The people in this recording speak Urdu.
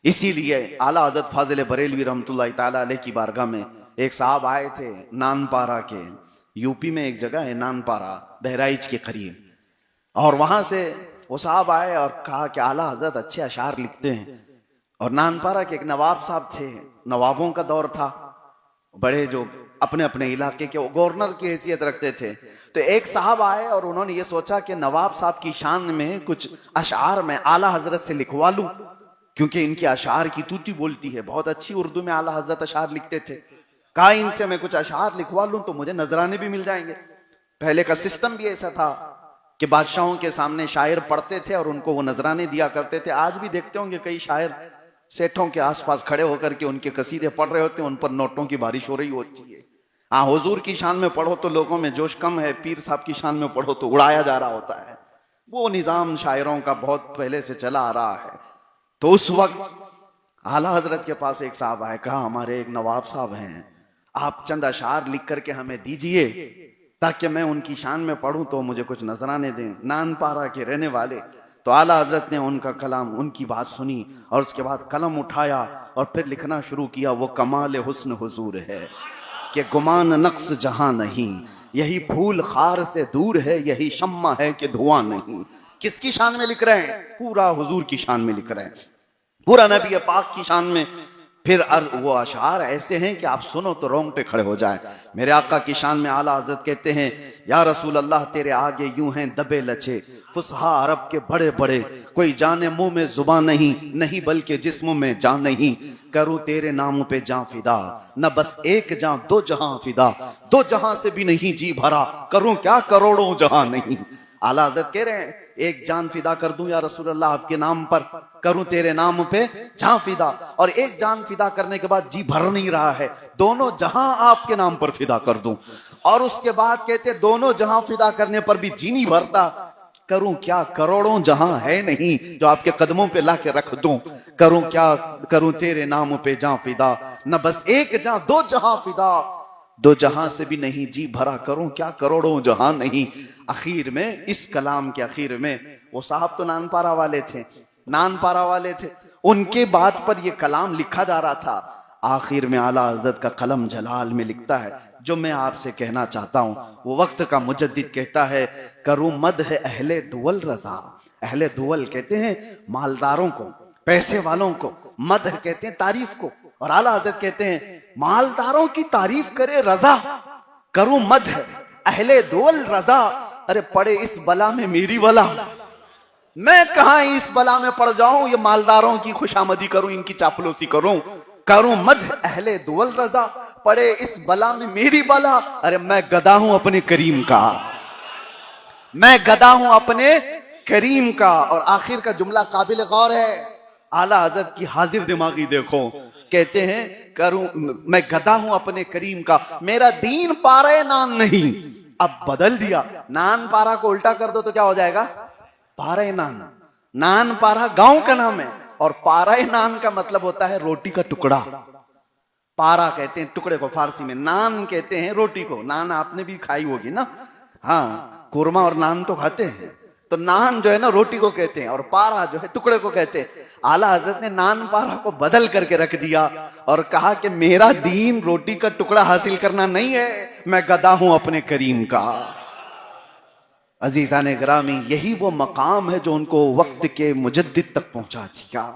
اسی لیے اعلیٰ حضرت فاضل بریلوی رحمۃ اللہ تعالیٰ علیہ کی بارگاہ میں ایک صاحب آئے تھے نان پارا کے، یو پی میں ایک جگہ ہے نان پارا، بہرائچ کے قریب، اور وہاں سے وہ صاحب آئے اور کہا کہ اعلیٰ حضرت اچھے اشعار لکھتے ہیں. اور نان پارا کے ایک نواب صاحب تھے، نوابوں کا دور تھا، بڑے جو اپنے اپنے علاقے کے وہ گورنر کی حیثیت رکھتے تھے. تو ایک صاحب آئے اور انہوں نے یہ سوچا کہ نواب صاحب کی شان میں کچھ اشعار میں اعلیٰ حضرت سے لکھوا لوں، کیونکہ ان کے اشعار کی توتی بولتی ہے، بہت اچھی اردو میں اعلیٰ حضرت اشعار لکھتے تھے. کہا ان سے میں کچھ اشعار لکھوا لوں تو مجھے نذرانے بھی مل جائیں گے. پہلے کا سسٹم بھی ایسا تھا کہ بادشاہوں کے سامنے شاعر پڑھتے تھے اور ان کو وہ نذرانے دیا کرتے تھے. آج بھی دیکھتے ہوں گے کئی شاعر سیٹھوں کے آس پاس کھڑے ہو کر کے ان کے قصیدے پڑھ رہے ہوتے ہیں، ان پر نوٹوں کی بارش ہو رہی ہوتی ہے. ہاں حضور کی شان میں پڑھو تو لوگوں میں جوش کم ہے، پیر صاحب کی شان میں پڑھو تو اڑایا جا رہا ہوتا ہے. وہ نظام شاعروں کا بہت پہلے سے چلا آ رہا ہے. تو اس وقت اعلیٰ حضرت کے پاس ایک صاحب آئے، کہا ہمارے ایک نواب صاحب ہیں، آپ چند اشعار لکھ کر کے ہمیں دیجئے تاکہ میں ان کی شان میں پڑھوں تو مجھے کچھ نذرانے دیں. نان پارا کے رہنے والے. تو اعلیٰ حضرت نے ان کا کلام، ان کی بات سنی اور اس کے بعد قلم اٹھایا اور پھر لکھنا شروع کیا. وہ کمال حسن حضور ہے کہ گمان نقص جہاں نہیں، یہی پھول خار سے دور ہے، یہی شمع ہے کہ دھواں نہیں. کس کی شان میں لکھ رہے ہیں؟ پورا حضور کی شان میں لکھ رہے ہیں، پورا نبی پاک کی شان میں. پھر وہ اشعار ایسے ہیں کہ آپ سنو تو رونگٹے کھڑے ہو جائیں. میرے آقا کی شان میں اعلیٰ حضرت کہتے ہیں یا رسول اللہ تیرے آگے یوں ہیں دبے لچے فصحا عرب کے بڑے بڑے، کوئی جانے منہ میں زبان نہیں بلکہ جسم میں جان نہیں. کروں تیرے نام پہ جاں فدا، نہ بس ایک جاں دو جہاں فدا، دو جہاں سے بھی نہیں جی بھرا، کروں کیا کروڑوں جہاں نہیں. اعلیٰ حضرت کہہ رہے ہیں ایک جان فدا کر دوں یا رسول اللہ آپ کے نام پر، کروں تیرے نام پہ جان فدا. اور ایک جان فدا کرنے کے بعد جی بھر نہیں رہا ہے، دونوں جہاں آپ کے نام پر فدا کر دوں. اور اس کے بعد کہتے دونوں جہاں فدا کرنے پر بھی جی نہیں بھرتا، کروں کیا کروڑوں جہاں ہے نہیں جو آپ کے قدموں پہ لا کے رکھ دوں. کروں کیا کروں تیرے نام پہ جان فدا، نہ بس ایک جہاں دو جہاں فدا، دو جہاں سے بھی نہیں جی بھرا، کروں کیا کروڑوں جہاں نہیں. اخیر میں اس کلام کے اخیر میں وہ صاحب تو نان پارا والے تھے، نان پارا والے تھے، ان کے بات پر یہ کلام لکھا جا رہا تھا. آخر میں اعلیٰ حضرت کا قلم جلال میں لکھتا ہے جو میں آپ سے کہنا چاہتا ہوں. وہ وقت کا مجدد کہتا ہے کروں مدح اہل دول رضا. اہل دول کہتے ہیں مالداروں کو، پیسے والوں کو، مدح کہتے ہیں تعریف کو، اور اعلیٰ حضرت کہتے ہیں مالداروں کی تعریف کرے رضا، کروں مدح اہل دول رضا. ارے پڑے اس بلا میں میری بلا، میں کہاں اس بلا میں پڑ جاؤں، یہ مالداروں کی خوشامدی کروں، ان کی چاپلوسی کروں. کروں مدح اہل دول رضا، پڑے اس بلا میں میری بلا. ارے میں گدا ہوں اپنے کریم کا، میں گدا ہوں اپنے کریم کا. اور آخر کا جملہ قابل غور ہے، اعلیٰ حضرت کی حاضر دماغی دیکھو. کہتے ہیں کروں میں گدا ہوں اپنے کریم کا، میرا دین پارے نان نہیں. اب بدل دیا، نان پارا کو الٹا کر دو تو کیا ہو جائے گا؟ پارے نان. نان پارا گاؤں کا نام ہے اور پارے نان کا مطلب ہوتا ہے روٹی کا ٹکڑا. پارا کہتے ہیں ٹکڑے کو فارسی میں، نان کہتے ہیں روٹی کو. نان آپ نے بھی کھائی ہوگی نا، ہاں قورمہ اور نان تو کھاتے ہیں. تو نان جو ہے نا روٹی کو کہتے ہیں اور پارا جو ہے ٹکڑے کو کہتے ہیں. اعلیٰ حضرت نے نان پارا کو بدل کر کے رکھ دیا اور کہا کہ میرا دین روٹی کا ٹکڑا حاصل کرنا نہیں ہے، میں گدا ہوں اپنے کریم کا. عزیزان گرامی، یہی وہ مقام ہے جو ان کو وقت کے مجدد تک پہنچا دیا.